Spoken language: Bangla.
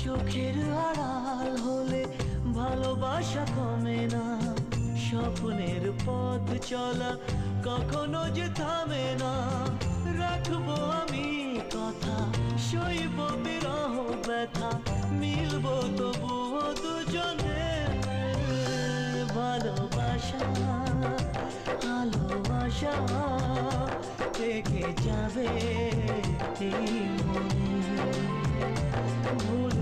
চোখের আড়াল হলে ভালোবাসা কমে না, স্বপ্নের পথ চলা কখনো যে থামে না। রাখবো আমি কথা, সইব বিরহ ব্যথা, মিলবো তবুও দুজনে। ভালোবাসা ভালোবাসা থেকে যাবে এই মনে, ভুল